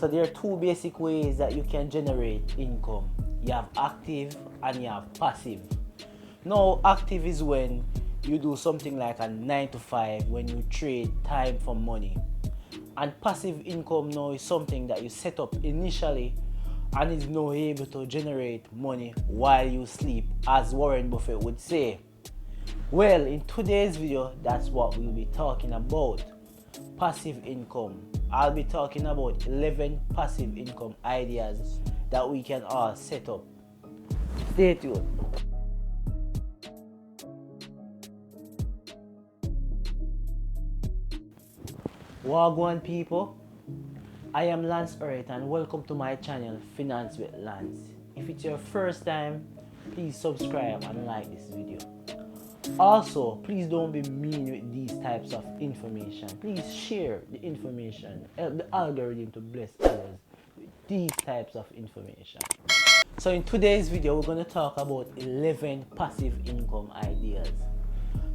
So there are two basic ways that you can generate income. You have active and you have passive. Now, active is when you do something like a 9 to 5, when you trade time for money. And passive income now is something that you set up initially and is now able to generate money while you sleep, as Warren Buffett would say. Well, in today's video, that's what we'll be talking about. Passive income. I'll be talking about 11 passive income ideas that we can all set up. Stay tuned. Wagwan people, I am Lance Earth and welcome to my channel Finance with Lance. If it's your first time, please subscribe and like this video. Also, please don't be mean with these types of information. Please share the information, help the algorithm to bless others with these types of information. So in today's video, we're going to talk about 11 passive income ideas.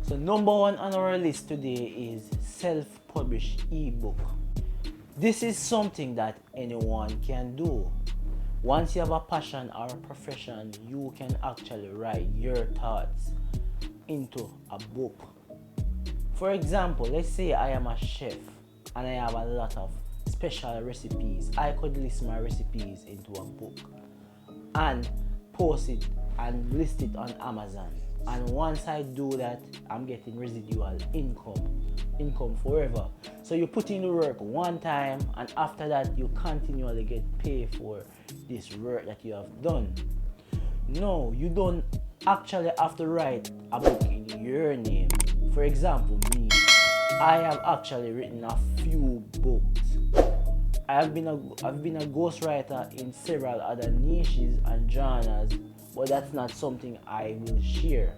So number one on our list today is self-published ebook. This is something that anyone can do. Once you have a passion or a profession, you can actually write your thoughts into a book. For example, let's say I am a chef and I have a lot of special recipes. I could list my recipes into a book and post it and list it on Amazon. And once I do that, I'm getting residual income forever. So you put in the work one time, and after that you continually get paid for this work that you have done. No, you don't actually have to write a book in your name. For example, me, I have actually written a few books. I've been a ghostwriter in several other niches and genres, but that's not something I will share.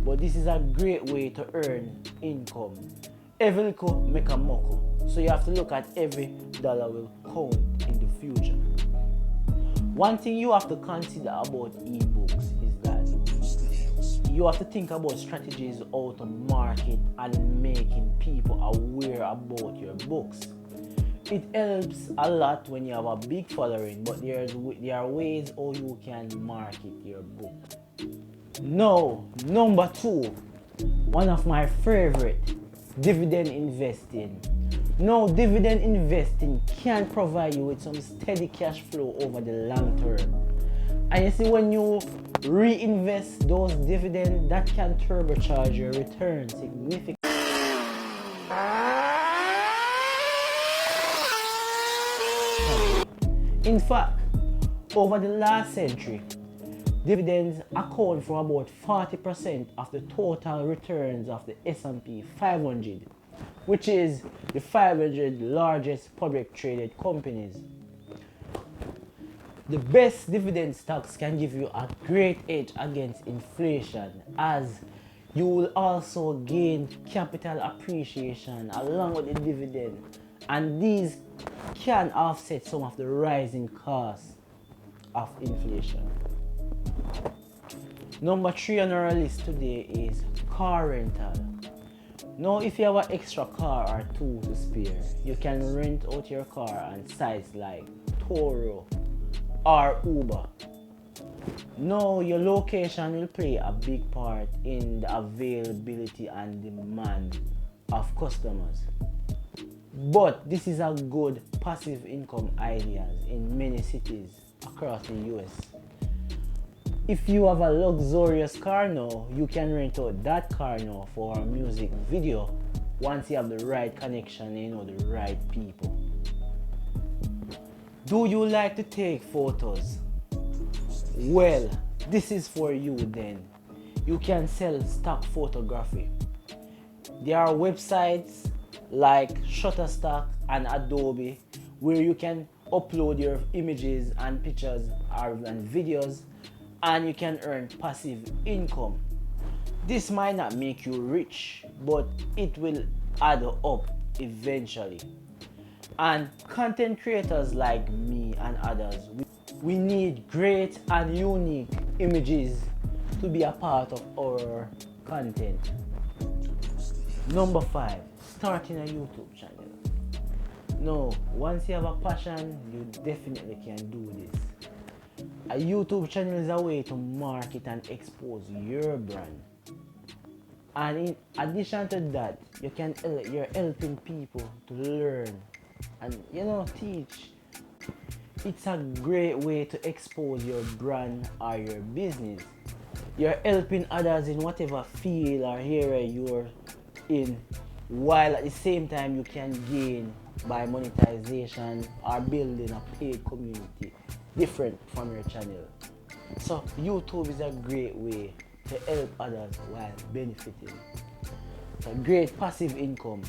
But this is a great way to earn income. Every little make a muckle. So you have to look at every dollar will count in the future. One thing you have to consider about ebooks is that you have to think about strategies how to market and making people aware about your books. It helps a lot when you have a big following, but there are ways how you can market your book. Now, number two, one of my favorite, dividend investing. Now, dividend investing can provide you with some steady cash flow over the long term. And you see, when you reinvest those dividends, that can turbocharge your return significantly. In fact, over the last century, dividends account for about 40% of the total returns of the S&P 500, which is the 500 largest public traded companies. The best dividend stocks can give you a great edge against inflation, as you will also gain capital appreciation along with the dividend, and these can offset some of the rising costs of inflation. Number three on our list today is car rental. Now, if you have an extra car or two to spare, you can rent out your car on sites like Toro or Uber. Now, your location will play a big part in the availability and demand of customers. But this is a good passive income idea in many cities across the US. If you have a luxurious car now, you can rent out that car now for a music video once you have the right connection and the right people. Do you like to take photos? Well, this is for you then. You can sell stock photography. There are websites like Shutterstock and Adobe where you can upload your images and pictures and videos, and you can earn passive income. This might not make you rich, but it will add up eventually. And content creators like me and others, we need great and unique images to be a part of our content. Number 5, starting a YouTube channel. No, once you have a passion, you definitely can do this. A YouTube channel is a way to market and expose your brand. And in addition to that, you're helping people to learn and teach. It's a great way to expose your brand or your business. You're helping others in whatever field or area you're in, while at the same time you can gain by monetization or building a paid community different from your channel. So YouTube is a great way to help others while benefiting. It's a great passive income.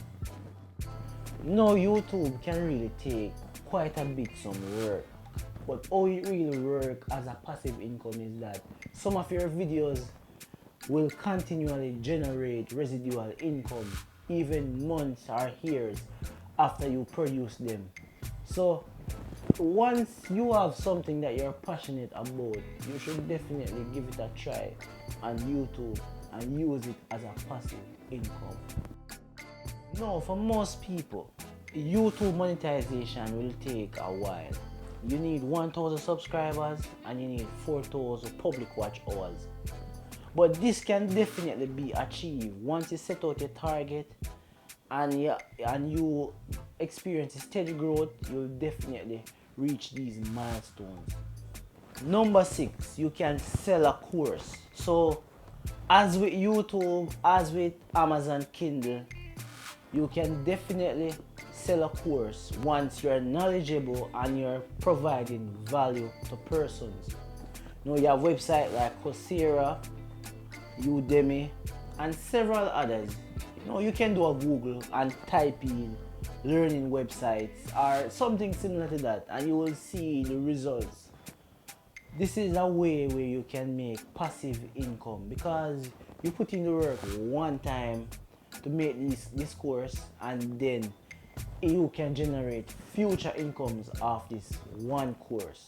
No, YouTube can really take quite a bit some work, but how it really works as a passive income is that some of your videos will continually generate residual income even months or years after you produce them. So once you have something that you're passionate about, you should definitely give it a try on YouTube and use it as a passive income. No, for most people, YouTube monetization will take a while. You need 1,000 subscribers and you need 4,000 public watch hours. But this can definitely be achieved once you set out your target and you experience steady growth. You'll definitely reach these milestones. Number 6, you can sell a course. So as with YouTube, as with Amazon Kindle, you can definitely sell a course once you're knowledgeable and you're providing value to persons. You have websites like Coursera, Udemy, and several others. You can do a Google and type in learning websites or something similar to that, and you will see the results. This is a way where you can make passive income because you put in the work one time to make this course, and then you can generate future incomes off this one course.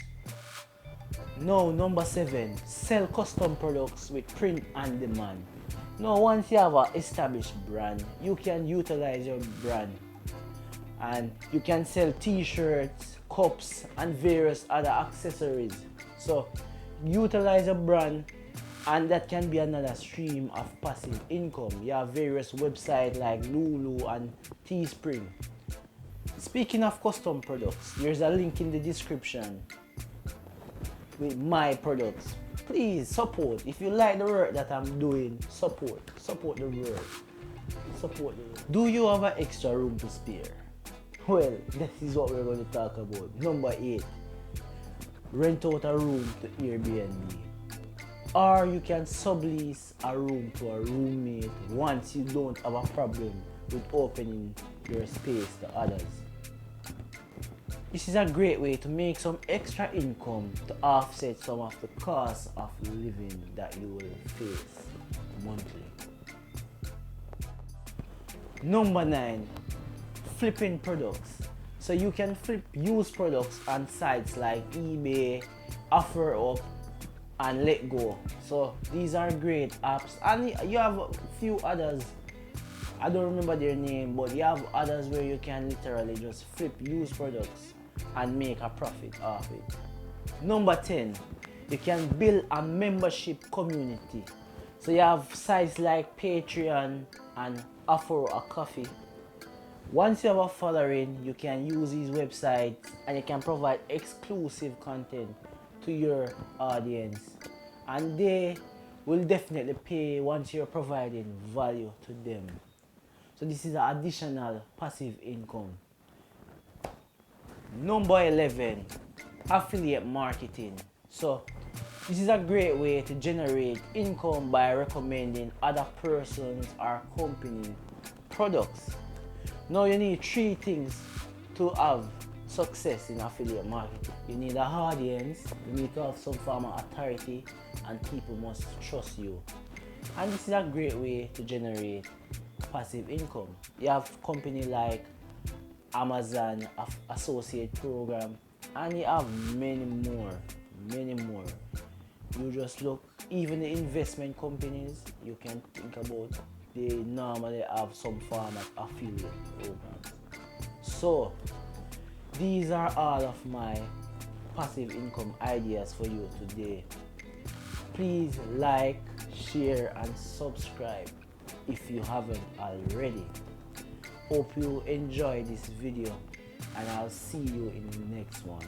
Now, number 7, sell custom products with print on demand. Now, once you have an established brand, you can utilize your brand and you can sell t-shirts, cups, and various other accessories. So utilize a brand, and that can be another stream of passive income. You have various websites like Lulu and Teespring. Speaking of custom products, there's a link in the description with my products. Please support. If you like the work that I'm doing, support the work. Do you have an extra room to spare? Well, that is what we're going to talk about. Number 8, rent out a room to Airbnb. Or you can sublease a room to a roommate once you don't have a problem with opening your space to others. This is a great way to make some extra income to offset some of the costs of living that you will face monthly. Number 9, flipping products. So you can flip used products on sites like eBay, OfferUp, and Let Go. So these are great apps, and you have a few others. I don't remember their name, but you have others where you can literally just flip used products and make a profit off it. Number 10, you can build a membership community. So you have sites like Patreon and Offer a Coffee. Once you have a following, you can use these websites and you can provide exclusive content to your audience, and they will definitely pay once you're providing value to them. So this is an additional passive income. Number 11, affiliate marketing. So this is a great way to generate income by recommending other persons or company products. Now you need 3 things to have success in affiliate marketing. You need an audience, you need to have some form of authority, and people must trust you. And this is a great way to generate passive income. You have company like Amazon Associate Program, and you have many more. You just look, even the investment companies you can think about, they normally have some form of affiliate programs. So These are all of my passive income ideas for you today. Please like, share and subscribe if you haven't already. Hope you enjoy this video and I'll see you in the next one.